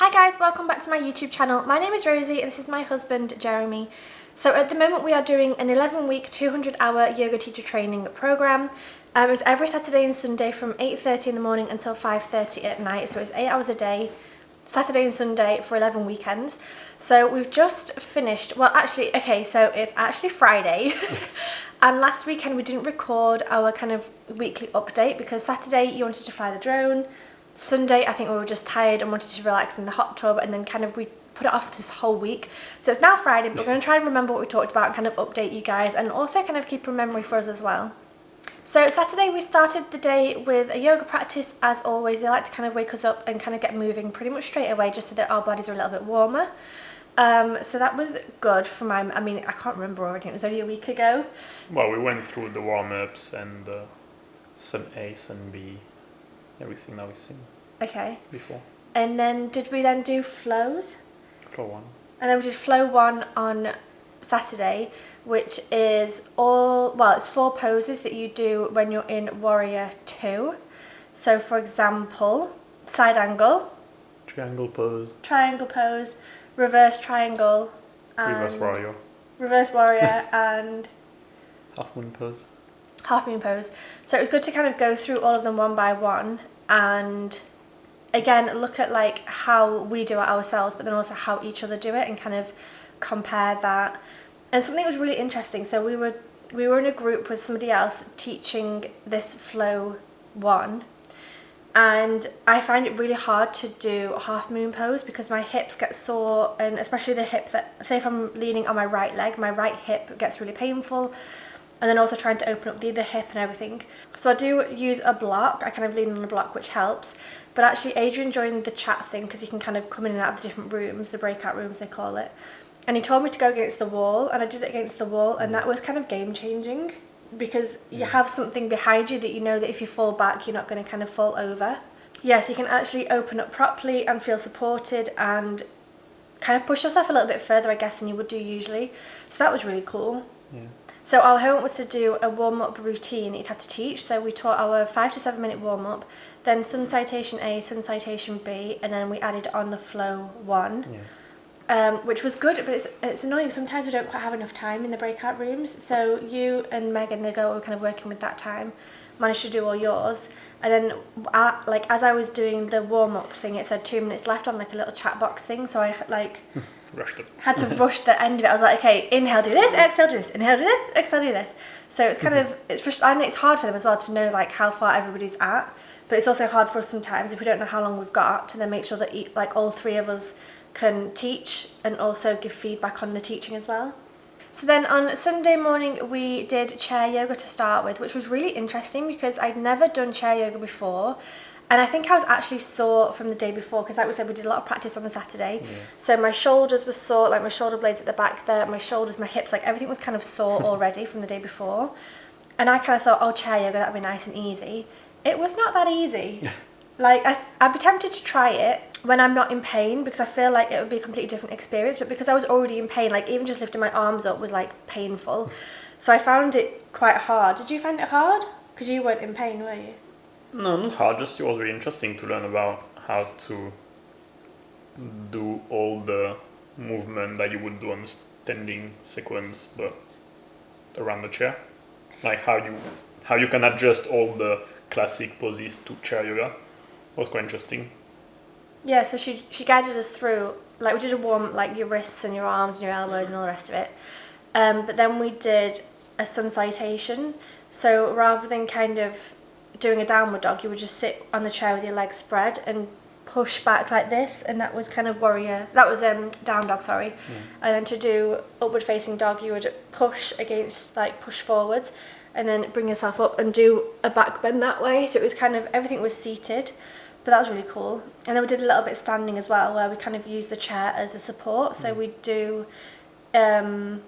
Hi guys, welcome back to my YouTube channel. My name is Rosie and this is my husband Jeremy. So at the moment we are doing an 11-week 200-hour yoga teacher training program. It's every Saturday and Sunday from 8:30 in the morning until 5:30 at night, so it's 8 hours a day, Saturday and Sunday for 11 weekends. So we've just finished, well actually, okay, so it's actually Friday and last weekend we didn't record our kind of weekly update because Saturday you wanted to fly the drone, Sunday I think we were just tired and wanted to relax in the hot tub, and then kind of we put it off this whole week. So it's now Friday, but we're going to try and remember what we talked about and kind of update you guys and also kind of keep a memory for us as well. So Saturday we started the day with a yoga practice as always. They like to kind of wake us up and kind of get moving pretty much straight away just so that our bodies are a little bit warmer. So that was good for I can't remember already, it was only a week ago. Well, we went through the warm-ups and some A, some B, everything that we've seen before. And then did we then do flows? Flow one. And then we did flow one on Saturday, which is it's 4 poses that you do when you're in warrior 2. So for example, side angle, Triangle pose, reverse triangle, reverse warrior, and half moon pose. So it was good to kind of go through all of them one by one and again look at like how we do it ourselves, but then also how each other do it and kind of compare that. And something that was really interesting, so we were in a group with somebody else teaching this flow one, and I find it really hard to do half moon pose because my hips get sore, and especially the hip that, say if I'm leaning on my right leg, my right hip gets really painful, and then also trying to open up the other hip and everything. So I do use a block, I kind of lean on a block, which helps. But actually Adrian joined the chat thing because you can kind of come in and out of the different rooms, the breakout rooms they call it. And he told me to go against the wall, and I did it against the wall, and that was kind of game changing because you have something behind you that you know that if you fall back, you're not going to kind of fall over. Yes, you can actually open up properly and feel supported and kind of push yourself a little bit further, I guess, than you would do usually. So that was really cool. Yeah. So our homework was to do a warm-up routine that you'd have to teach. So we taught our 5 to 7 minute warm-up, then sun citation A, sun citation B, and then we added on the flow one. Yeah. Which was good, but it's annoying. Sometimes we don't quite have enough time in the breakout rooms. So you and Megan, the girl we were kind of working with that time, managed to do all yours. And then as I was doing the warm-up thing, it said 2 minutes left on like a little chat box thing. So I rushed it. had to rush the end of it. I was like, okay, inhale, do this, exhale, do this, inhale, do this, exhale, do this. So it's kind of, and it's hard for them as well to know like how far everybody's at. But it's also hard for us sometimes if we don't know how long we've got to then make sure that like all 3 of us can teach and also give feedback on the teaching as well. So then on Sunday morning we did chair yoga to start with, which was really interesting because I'd never done chair yoga before, and I think I was actually sore from the day before because like we said, we did a lot of practice on the Saturday. Yeah. So my shoulders were sore, like my shoulder blades at the back there, my shoulders, my hips, like everything was kind of sore already from the day before, and I kind of thought, oh, chair yoga, that'd be nice and easy. It was not that easy. Like I'd be tempted to try it when I'm not in pain because I feel like it would be a completely different experience, but because I was already in pain, like even just lifting my arms up was like painful, so I found it quite hard. Did you find it hard? Because you weren't in pain, were you? No, not hard, just it was really interesting to learn about how to do all the movement that you would do on the standing sequence but around the chair, like how you can adjust all the classic poses to chair yoga. It was quite interesting. Yeah, so she guided us through, like we did a warm, like your wrists and your arms and your elbows and all the rest of it. But then we did a sun salutation. So rather than kind of doing a downward dog, you would just sit on the chair with your legs spread and push back like this, and that was kind of warrior. That was down dog, sorry. Yeah. And then to do upward facing dog, you would push forwards, and then bring yourself up and do a back bend that way. So it was kind of, everything was seated. But that was really cool. And then we did a little bit standing as well, where we kind of used the chair as a support. So we do, for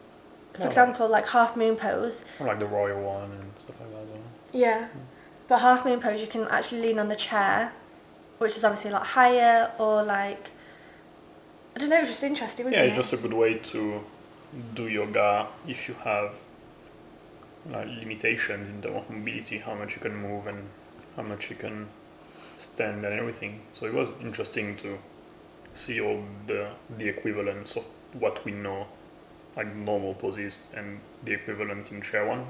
example, like half moon pose. Or like the royal one and stuff like that as well. Yeah. But half moon pose, you can actually lean on the chair, which is obviously a lot higher, or like, I don't know, it was just interesting, wasn't it? Yeah, it's just a good way to do yoga if you have limitations in terms of mobility, how much you can move and how much you can stand and everything. So it was interesting to see all the equivalents of what we know, like normal poses, and the equivalent in chair one.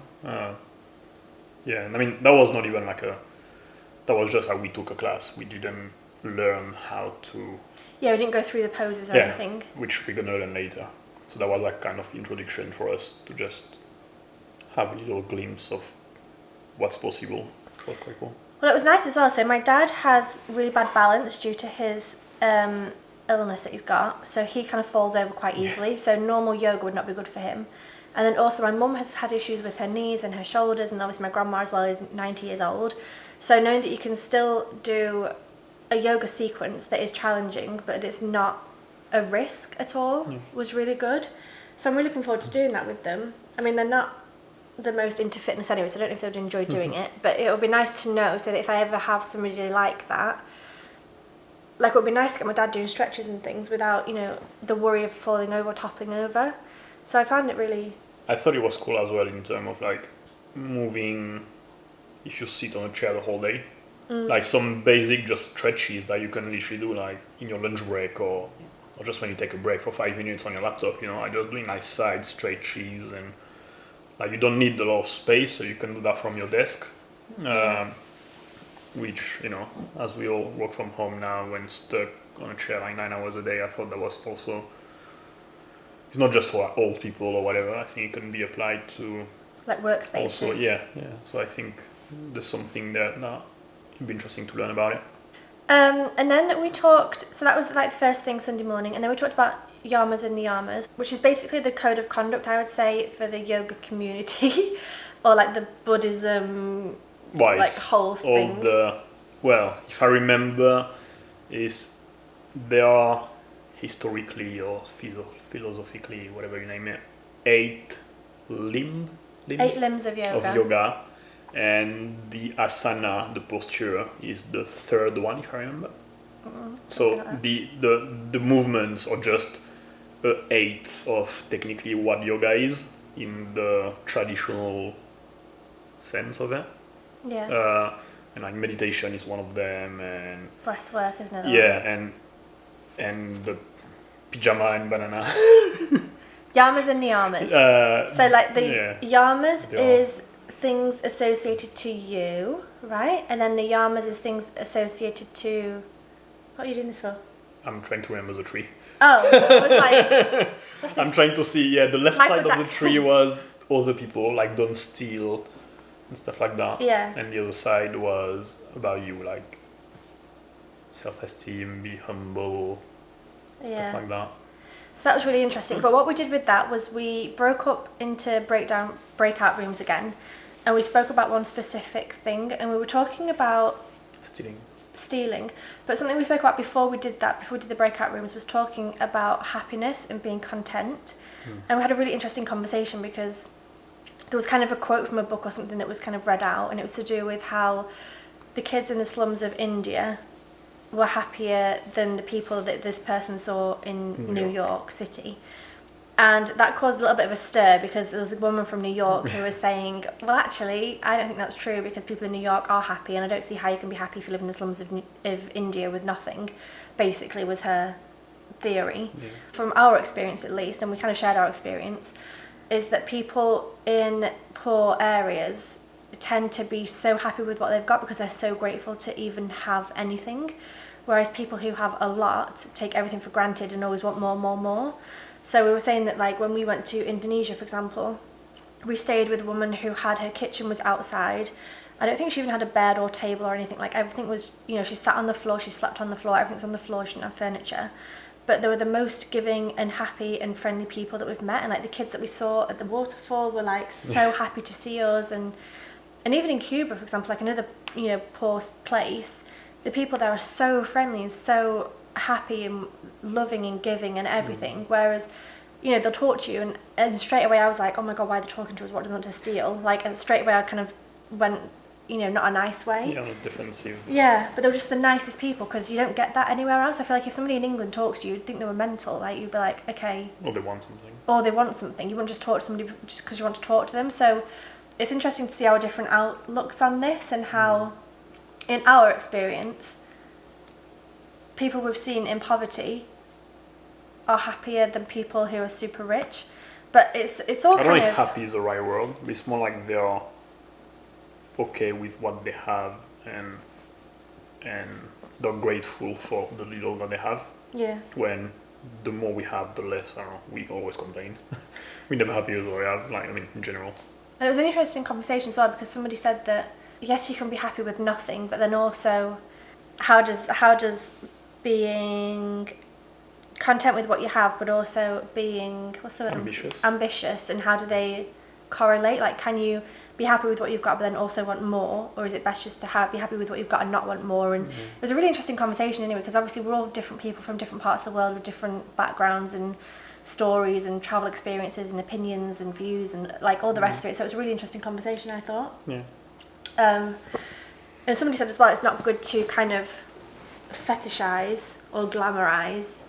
Yeah, and I mean that was not even like that was just how we took a class. We didn't learn how to. Yeah, we didn't go through the poses or anything. Which we're gonna learn later. So that was like kind of introduction for us to just have a little glimpse of what's possible, which was quite cool. Well, it was nice as well. So my dad has really bad balance due to his illness that he's got. So he kind of falls over quite easily. So normal yoga would not be good for him. And then also my mum has had issues with her knees and her shoulders, and obviously my grandma as well is 90 years old. So knowing that you can still do a yoga sequence that is challenging, but it's not a risk at all, was really good. So I'm really looking forward to doing that with them. I mean, they're not the most into fitness anyway, so I don't know if they would enjoy doing it, but it would be nice to know so that if I ever have somebody like that, like it would be nice to get my dad doing stretches and things without, you know, the worry of falling over or toppling over. So I found it really... I thought it was cool as well in terms of like moving if you sit on a chair the whole day. Like some basic just stretches that you can literally do like in your lunch break or just when you take a break for 5 minutes on your laptop, you know, I just doing like side stretches, and like you don't need a lot of space, so you can do that from your desk. Which, you know, as we all work from home now when stuck on a chair like 9 hours a day, I thought that was also, it's not just for old people or whatever, I think it can be applied to like workspaces. Also, yeah. So I think there's something that it'd be interesting to learn about it. And then we talked, so that was like the first thing Sunday morning, and then we talked about Yamas and Niyamas, which is basically the code of conduct, I would say, for the yoga community, or like the Buddhism, like whole thing. If I remember, there are historically or philosophically, whatever you name it, 8 limbs. 8 limbs of yoga. And the asana, the posture, is the 3rd one, if I remember. So like the movements are just an 8th of technically what yoga is in the traditional sense of it. Yeah. And like meditation is one of them, and breath work is another one. And the pajama and banana. Yamas and Niyamas. So like the Yamas is things associated to you, right? And then the Yamas is things associated to... What are you doing this for? I'm trying to remember the tree. Oh, it was like... I'm trying to see, the left Michael side Jackson. of the tree was other people, like don't steal and stuff like that. Yeah. And the other side was about you, like self-esteem, be humble, stuff like that. So that was really interesting. But what we did with that was we broke up into breakout rooms again, and we spoke about one specific thing, and we were talking about stealing. But something we spoke about before we did the breakout rooms, was talking about happiness and being content. And we had a really interesting conversation because there was kind of a quote from a book or something that was kind of read out, and it was to do with how the kids in the slums of India were happier than the people that this person saw in New York City. And that caused a little bit of a stir because there was a woman from New York who was saying, well, actually, I don't think that's true because people in New York are happy, and I don't see how you can be happy if you live in the slums of India with nothing, basically was her theory. Yeah. From our experience at least, and we kind of shared our experience, is that people in poor areas tend to be so happy with what they've got because they're so grateful to even have anything, whereas people who have a lot take everything for granted and always want more. So we were saying that, like, when we went to Indonesia, for example, we stayed with a woman who had her kitchen was outside. I don't think she even had a bed or table or anything. Like, everything was, she sat on the floor, she slept on the floor, everything's on the floor, she didn't have furniture. But they were the most giving and happy and friendly people that we've met, and like the kids that we saw at the waterfall were like so happy to see us. And even in Cuba, for example, like another poor place, the people there are so friendly and so happy and loving and giving and everything. Whereas they'll talk to you, and straight away I was like, oh my god, why are they talking to us, what do they want to steal? Like, and straight away I kind of went not a nice way. Yeah, defensive. Yeah, but they were just the nicest people because you don't get that anywhere else. I feel like if somebody in England talks to you, you'd think they were mental. Like, you'd be like, okay. Or they want something. You wouldn't just talk to somebody just because you want to talk to them. So it's interesting to see our different outlooks on this, and how, in our experience, people we've seen in poverty are happier than people who are super rich. But it's all I don't know kind if of... happy is the right word. It's more like they are okay with what they have, and they're grateful for the little that they have. Yeah. When the more we have, the less, I don't know, we always complain. We're never happy with what we have, like, I mean, in general. And it was an interesting conversation as well, because somebody said that, yes, you can be happy with nothing, but then also, how does being content with what you have, but also being, what's the word? Ambitious, and how do they correlate? Like, can you be happy with what you've got but then also want more, or is it best just to be happy with what you've got and not want more? And it was a really interesting conversation anyway, because obviously we're all different people from different parts of the world with different backgrounds and stories and travel experiences and opinions and views and like all the rest of it. So it was a really interesting conversation, I thought. Yeah. And somebody said as well, it's not good to kind of fetishize or glamorize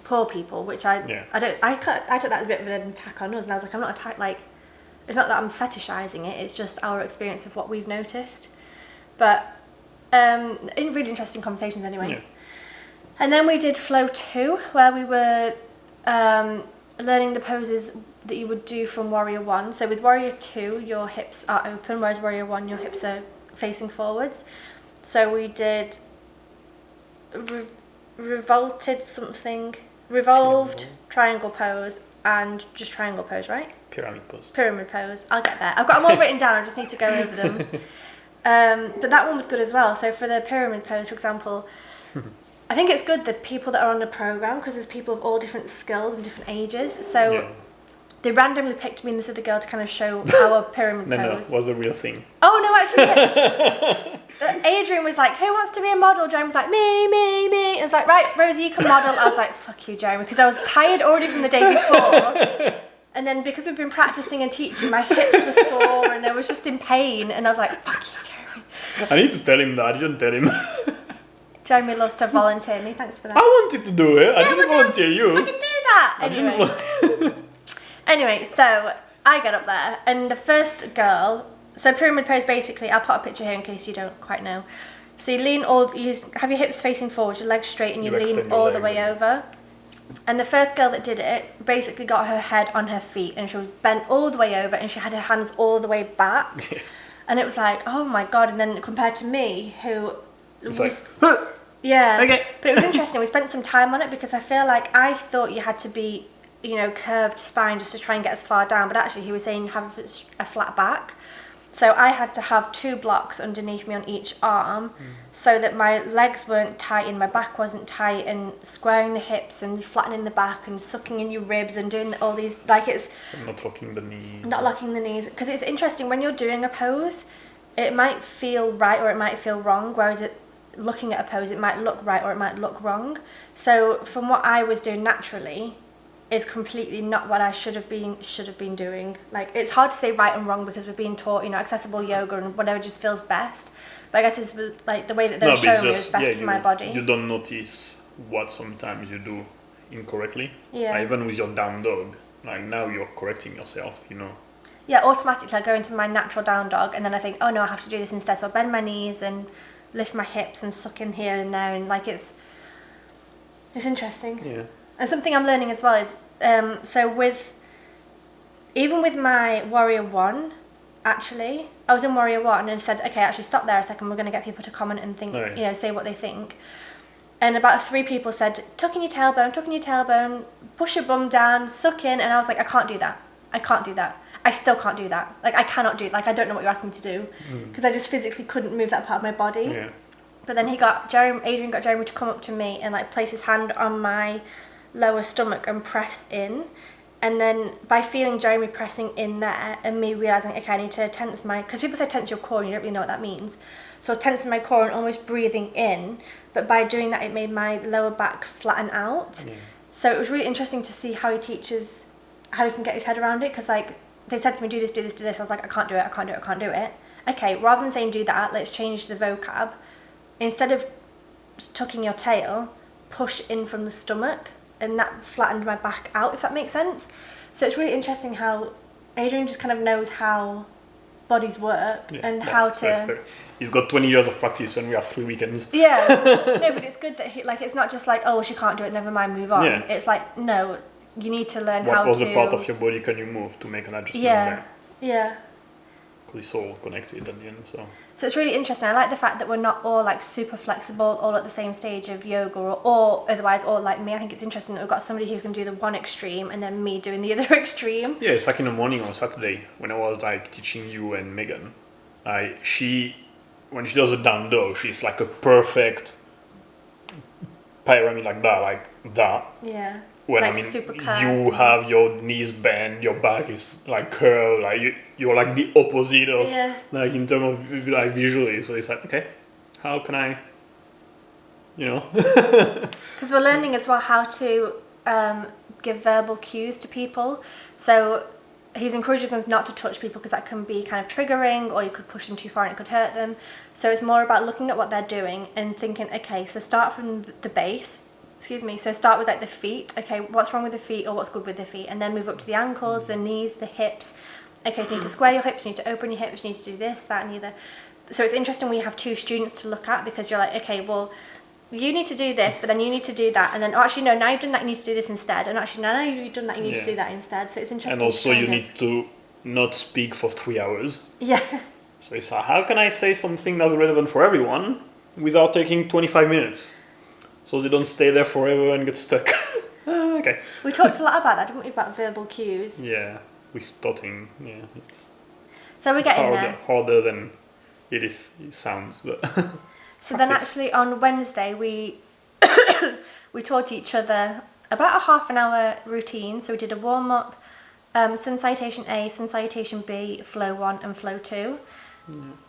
poor people, which I took that as a bit of an attack on us, and I was like, I'm not attacked, like, it's not that I'm fetishizing it, it's just our experience of what we've noticed. But in really interesting conversations anyway. Yeah. And then we did flow 2, where we were learning the poses that you would do from warrior 1. So with warrior 2, your hips are open, whereas warrior 1, your hips are facing forwards. So we did revolved triangle pose, and just triangle pose, right? Pyramid pose. Pyramid pose. I'll get there. I've got them all written down. I just need to go over them. But that one was good as well. So for the pyramid pose, for example, I think it's good that people that are on the program, because there's people of all different skills and different ages. So they randomly picked me and this other girl to kind of show our pyramid pose. No, was the real thing. Oh no, actually. Adrian was like, who wants to be a model? Jeremy was like, me. It was like, right, Rosie, you can model. I was like, fuck you, Jeremy, because I was tired already from the day before. And then because we've been practicing and teaching, my hips were sore and I was just in pain. And I was like, fuck you, Jeremy. I need to tell him that. I didn't tell him. Jeremy loves to volunteer me. Thanks for that. I wanted to do it. I didn't volunteer you. I can do that. Anyway, so I got up there, and the first girl. So pyramid pose, basically, I'll put a picture here in case you don't quite know. So you have your hips facing forward, your legs straight, and you lean all the way over. And the first girl that did it basically got her head on her feet, and she was bent all the way over, and she had her hands all the way back. And it was like, oh my god. And then compared to me, who it's was... like... Yeah. Okay. But it was interesting. We spent some time on it, because I feel like I thought you had to be, curved spine just to try and get as far down. But actually he was saying have a flat back. So I had to have 2 blocks underneath me on each arm, so that my legs weren't tight and my back wasn't tight, and squaring the hips and flattening the back and sucking in your ribs and doing all these, like, it's... Not locking the knees. Not locking the knees. Because it's interesting, when you're doing a pose, it might feel right or it might feel wrong, whereas looking at a pose, it might look right or it might look wrong. So from what I was doing naturally, is completely not what I should have been doing. Like, it's hard to say right and wrong, because we're being taught, accessible yoga and whatever just feels best. But I guess it's like the way that they're showing me is best for my body. You don't notice what sometimes you do incorrectly. Yeah. Even with your down dog, like, now you're correcting yourself, Yeah, automatically I go into my natural down dog, and then I think, oh no, I have to do this instead. So I bend my knees and lift my hips and suck in here and there, and like it's interesting. Yeah. And something I'm learning as well is, so even with my warrior 1, actually, I was in warrior 1 and said, okay, actually stop there a second, we're going to get people to comment and think, say what they think. And about 3 people said, tuck in your tailbone, push your bum down, suck in, and I was like, I can't do that. I still can't do that. Like, I cannot do it. Like, I don't know what you're asking me to do, because I just physically couldn't move that part of my body. Yeah. But then Adrian got Jeremy to come up to me and like place his hand on my lower stomach and press in. And then by feeling Jeremy pressing in there and me realising, okay, I need to tense because people say tense your core and you don't really know what that means. So tensing my core and almost breathing in, but by doing that it made my lower back flatten out. Yeah. So it was really interesting to see how he can get his head around it, because like they said to me, do this. I was like, I can't do it. Okay, rather than saying do that, let's change the vocab. Instead of tucking your tail, push in from the stomach, and that flattened my back out, if that makes sense. So it's really interesting how Adrian just kind of knows how bodies work and how to. He's got 20 years of practice, and we have 3 weekends. Yeah, no, but it's good that it's not just like, oh, she can't do it, never mind, move on. Yeah. It's like, no, you need to learn how to. What other part of your body can you move to make an adjustment there? Yeah. Because it's all connected at the end, so. So it's really interesting. I like the fact that we're not all like super flexible, all at the same stage of yoga, or otherwise all like me. I think it's interesting that we've got somebody who can do the one extreme and then me doing the other extreme. Yeah, it's like in the morning on Saturday when I was like teaching you and Megan. When she does a down dog, she's like a perfect pyramid like that. Yeah. When like I mean, super curved. you have your knees bent, your back is like curved, like you're like the opposite of like in terms of like visually. So it's like, okay, how can I, Because we're learning as well how to give verbal cues to people. So he's encouraging us not to touch people because that can be kind of triggering, or you could push them too far and it could hurt them. So it's more about looking at what they're doing and thinking, okay, so start from the base. So start with like the feet. Okay, what's wrong with the feet or what's good with the feet? And then move up to the ankles, the knees, the hips. Okay, so you need to square your hips, you need to open your hips, you need to do this, that, and the other. So it's interesting when you have two students to look at, because you're like, okay, well, you need to do this, but then you need to do that. And then, oh, actually, no, now you've done that, you need to do this instead. And actually, no, now you've done that, you need to do that instead. So it's interesting. And also you need to not speak for 3 hours. Yeah. So it's like, how can I say something that's relevant for everyone without taking 25 minutes? So they don't stay there forever and get stuck. Okay. We talked a lot about that, didn't we? About verbal cues. Yeah, with stotting. Yeah, so we're getting there. Harder than it sounds, but. So then, actually, on Wednesday we we taught each other about a half an hour routine. So we did a warm up, sun salutation A, sun salutation B, flow 1 and flow 2,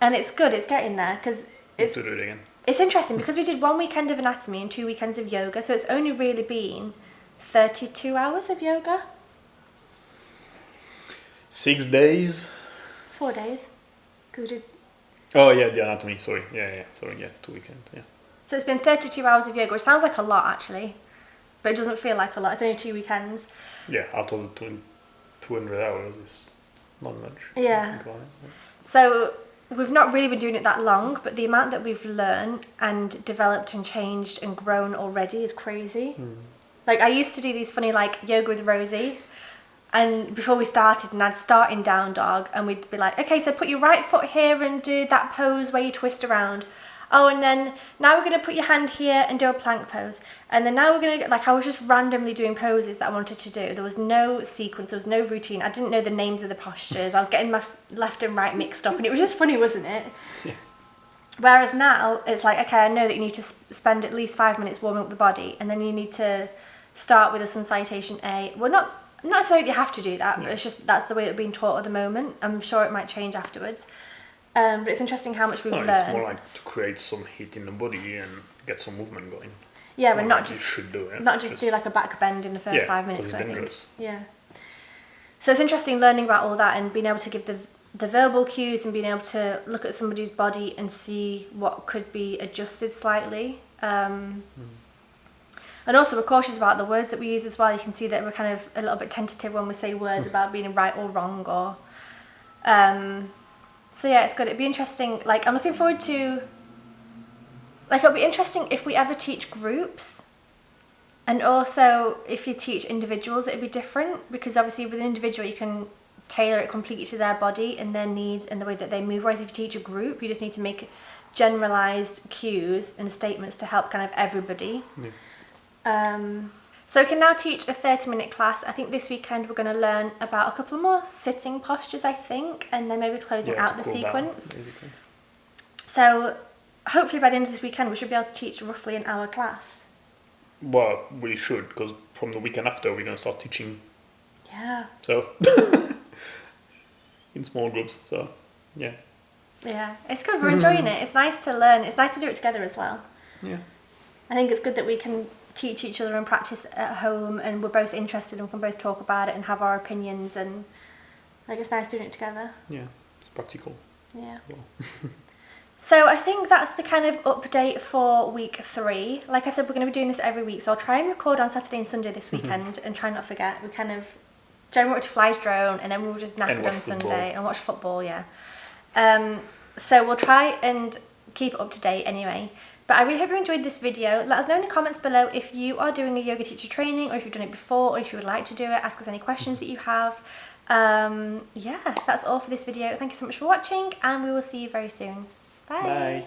and it's good. It's getting there because it's. To do it again. It's interesting because we did 1 weekend of anatomy and 2 weekends of yoga, so it's only really been 32 hours of yoga. 6 days? 4 days. Because we did... Oh yeah, the anatomy, sorry. Yeah, 2 weekends, yeah. So it's been 32 hours of yoga, which sounds like a lot actually, but it doesn't feel like a lot. It's only 2 weekends. Yeah, out of the 200 hours is not much. Yeah. So we've not really been doing it that long, but the amount that we've learned and developed and changed and grown already is crazy. Like I used to do these funny like yoga with Rosie, and before we started, and I'd start in down dog, and we'd be like, okay, so put your right foot here and do that pose where you twist around. Oh, and then now we're going to put your hand here and do a plank pose. And then now we're going to, like, I was just randomly doing poses that I wanted to do. There was no sequence, there was no routine. I didn't know the names of the postures. I was getting my left and right mixed up, and it was just funny, wasn't it? Yeah. Whereas now, it's like, okay, I know that you need to spend at least 5 minutes warming up the body, and then you need to start with a sun salutation A. Well, not necessarily you have to do that, but it's just that's the way it's being taught at the moment. I'm sure it might change afterwards. But it's interesting how much we've learned. It's more like to create some heat in the body and get some movement going. Yeah, but not just you should do it. Not just do like a back bend in the first 5 minutes. It's dangerous. Yeah. So it's interesting learning about all that and being able to give the verbal cues and being able to look at somebody's body and see what could be adjusted slightly. And also we're cautious about the words that we use as well. You can see that we're kind of a little bit tentative when we say words about being right or wrong or... So yeah, it's good. It'd be interesting. Like, I'm looking forward to... Like, it'll be interesting if we ever teach groups. And also, if you teach individuals, it'd be different. Because obviously, with an individual, you can tailor it completely to their body and their needs and the way that they move. Whereas if you teach a group, you just need to make generalised cues and statements to help kind of everybody. So we can now teach a 30-minute class. I think this weekend we're going to learn about a couple more sitting postures, I think, and then maybe closing out the sequence. Down, so hopefully by the end of this weekend we should be able to teach roughly an hour class. Well, we should, because from the weekend after we're going to start teaching. Yeah. So, in small groups, so, yeah. Yeah, it's good. We're enjoying it. It's nice to learn. It's nice to do it together as well. Yeah. I think it's good that we can teach each other and practice at home, and we're both interested and we can both talk about it and have our opinions, and like it's nice doing it together. Yeah, it's practical. Yeah. Well. So I think that's the kind of update for week 3. Like I said, we're going to be doing this every week, so I'll try and record on Saturday and Sunday this weekend and try not forget. We kind of Jeremy wanted to fly his drone, and then we were just knackered on Sunday and watch football. Yeah. So we'll try and keep it up to date anyway. But I really hope you enjoyed this video. Let us know in the comments below if you are doing a yoga teacher training, or if you've done it before, or if you would like to do it. Ask us any questions that you have. Yeah, that's all for this video. Thank you so much for watching, and we will see you very soon. Bye. Bye.